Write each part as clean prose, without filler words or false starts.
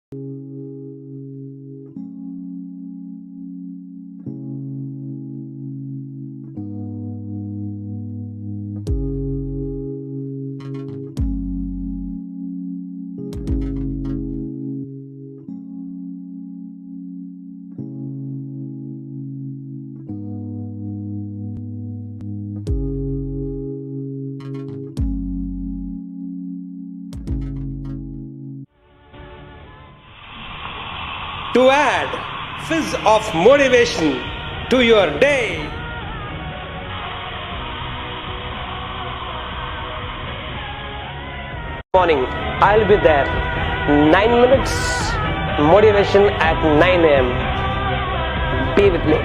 To add fizz of motivation to your day. Morning, I'll be there. 9 minutes motivation at 9 a.m. Be with me.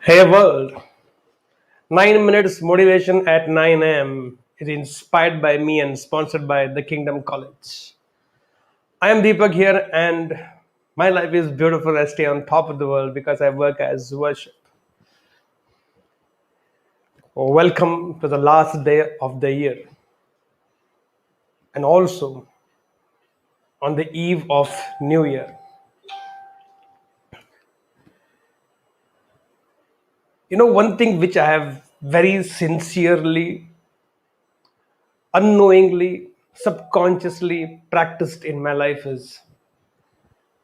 Hey world, 9 minutes motivation at 9 a.m. is inspired by me and sponsored by the Kingdom College. I am Deepak here, and my life is beautiful. I stay on top of the world because I work as worship. Welcome to the last day of the year, and also on the eve of New Year. One thing which I have very sincerely, unknowingly, subconsciously practiced in my life is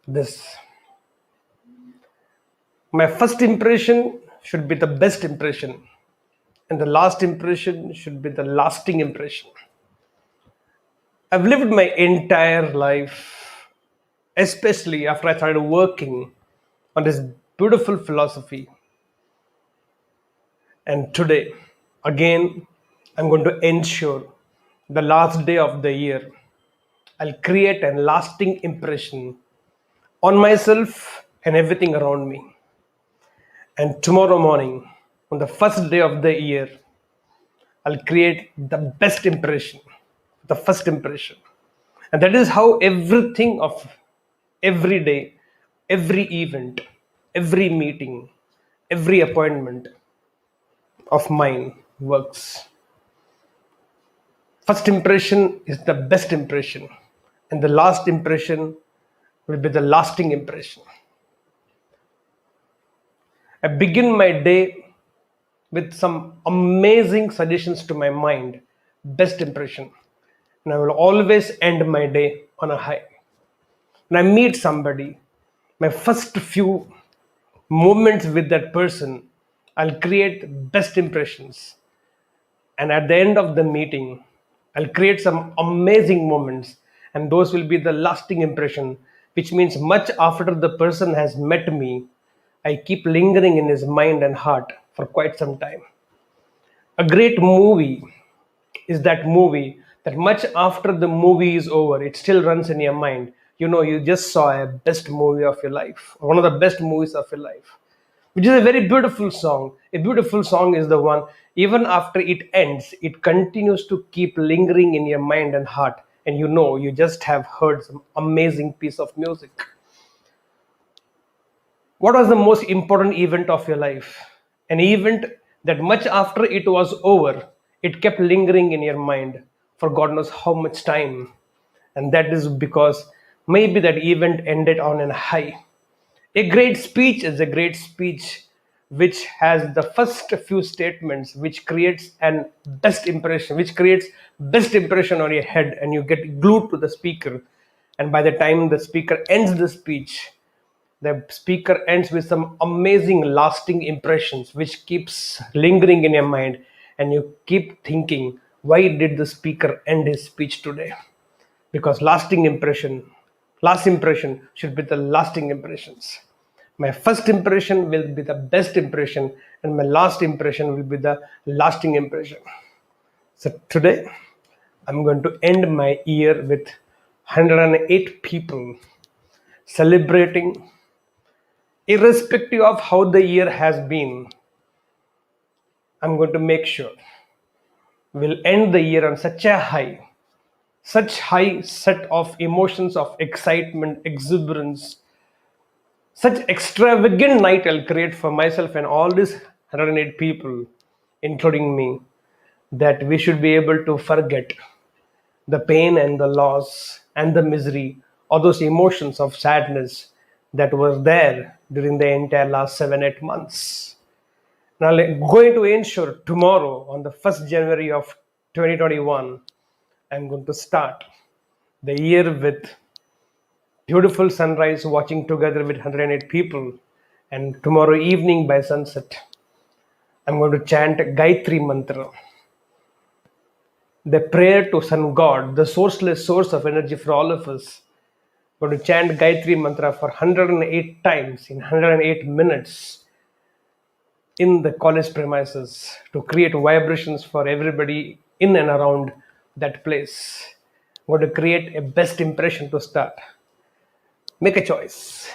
this. My first impression should be the best impression, and the last impression should be the lasting impression. I've lived my entire life, especially after I started working on this beautiful philosophy. And today, again, I'm going to ensure the last day of the year, I'll create a lasting impression on myself and everything around me. And tomorrow morning, on the first day of the year, I'll create the best impression, the first impression. And that is how everything of every day, every event, every meeting, every appointment of mine works. First impression is the best impression, and the last impression will be the lasting impression. I begin my day with some amazing suggestions to my mind, best impression. And I will always end my day on a high. When I meet somebody, my first few moments with that person, I'll create best impressions. And at the end of the meeting, I'll create some amazing moments, and those will be the lasting impression, which means much after the person has met me, I keep lingering in his mind and heart for quite some time. A great movie is that movie that much after the movie is over, it still runs in your mind. You just saw a best movie of your life, one of the best movies of your life, which is a very beautiful song. A beautiful song is the one, even after it ends, it continues to keep lingering in your mind and heart. and you know you just have heard some amazing piece of music. What was the most important event of your life? An event that much after it was over, it kept lingering in your mind for God knows how much time. And that is because maybe that event ended on a high. A great speech is a great speech which has the first few statements which creates an best impression, which creates best impression on your head, and you get glued to the speaker. And by the time the speaker ends the speech, the speaker ends with some amazing lasting impressions which keeps lingering in your mind, and you keep thinking, why did the speaker end his speech today? Because last impression should be the lasting impressions. My first impression will be the best impression, and my last impression will be the lasting impression. So today I'm going to end my year with 108 people celebrating. Irrespective of how the year has been, I'm going to make sure we'll end the year on such high set of emotions of excitement, exuberance, such extravagant night I'll create for myself and all these 108 people, including me, that we should be able to forget the pain and the loss and the misery, or those emotions of sadness that were there during the entire last 7 8 months. Now, I'm going to ensure tomorrow, on the 1st January of 2021, I'm going to start the year with beautiful sunrise watching together with 108 people. And tomorrow evening by sunset, I'm going to chant Gayatri Mantra, the prayer to Sun God, the sourceless source of energy for all of us. I'm going to chant Gayatri Mantra for 108 times in 108 minutes in the college premises to create vibrations for everybody in and around that place. I'm going to create a best impression to start. Make a choice,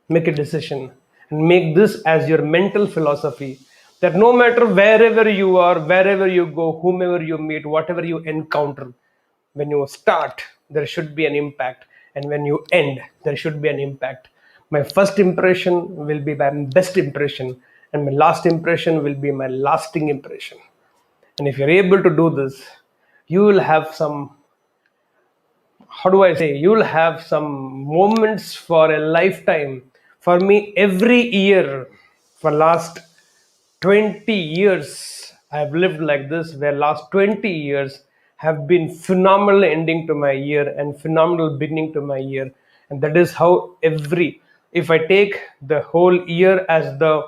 make a decision, and make this as your mental philosophy, that no matter wherever you are, wherever you go, whomever you meet, whatever you encounter, when you start there should be an impact, and when you end there should be an impact. My first impression will be my best impression, and my last impression will be my lasting impression. And if you're able to do this, you will have some, how do I say, you'll have some moments for a lifetime. For me, every year for last 20 years, I've lived like this, where last 20 years have been phenomenal ending to my year and phenomenal beginning to my year. And that is how if I take the whole year as the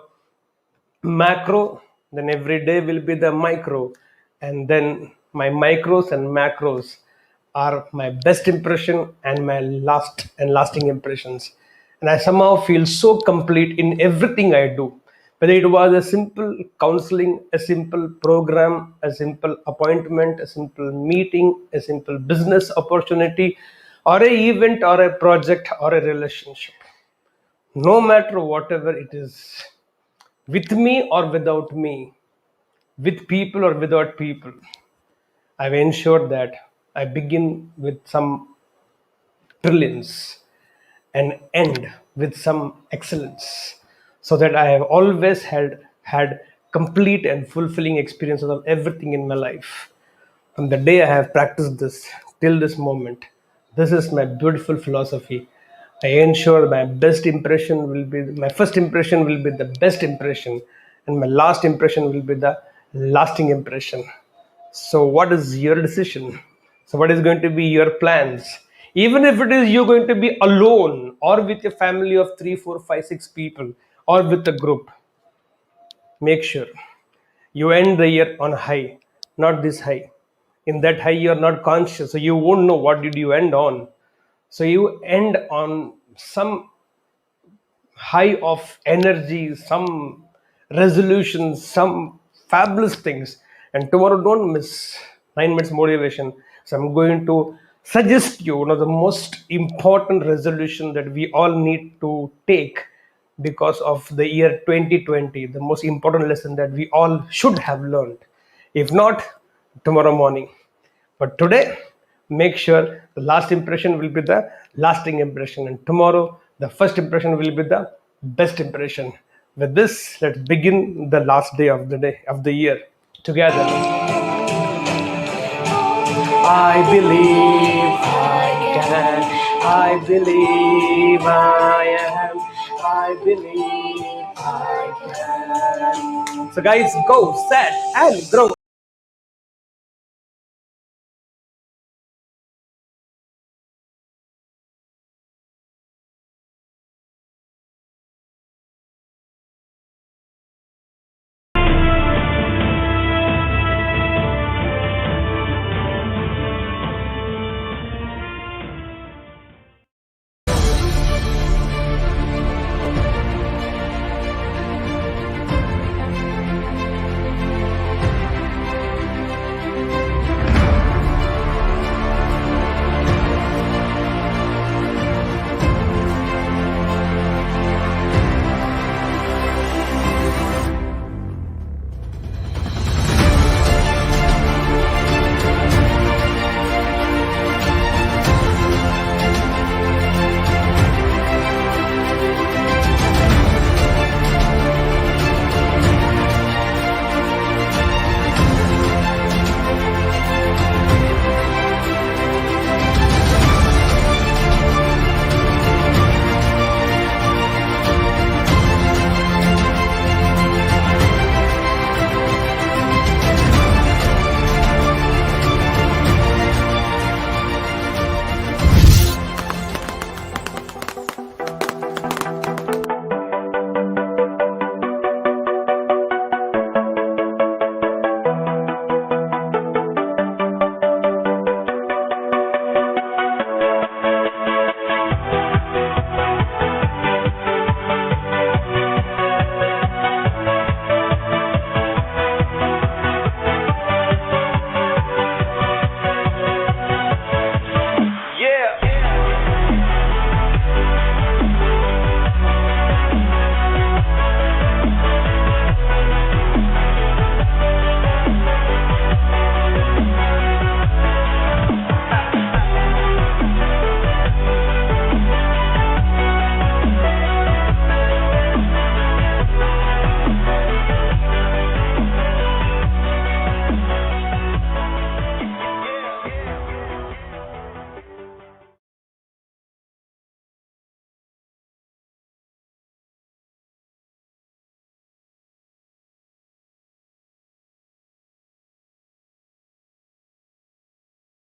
macro, then every day will be the micro, and then my micros and macros are my best impression and my last and lasting impressions. And I somehow feel so complete in everything I do, whether it was a simple counseling, a simple program, a simple appointment, a simple meeting, a simple business opportunity, or a event or a project or a relationship. No matter whatever it is, with me or without me, with people or without people, I've ensured that I begin with some brilliance and end with some excellence, so that I have always had complete and fulfilling experiences of everything in my life. From the day I have practiced this till this moment, this is my beautiful philosophy. I ensure my best impression will be, my first impression will be the best impression, and my last impression will be the lasting impression. So, what is your decision? So, what is going to be your plans? Even if it is you're going to be alone or with a family of 3, 4, 5, 6 people or with a group, make sure you end the year on a high, not this high. In that high, you're not conscious, so you won't know what did you end on. So you end on some high of energy, some resolution, some fabulous things. And tomorrow, don't miss 9 minutes motivation. So I'm going to suggest you one of the most important resolution that we all need to take because of the year 2020, the most important lesson that we all should have learned. If not, tomorrow morning. But today, make sure the last impression will be the lasting impression, and tomorrow the first impression will be the best impression. With this, let's begin the last day of the year together. I believe I can. I believe I am. I believe I can. So, guys, go, set, and grow.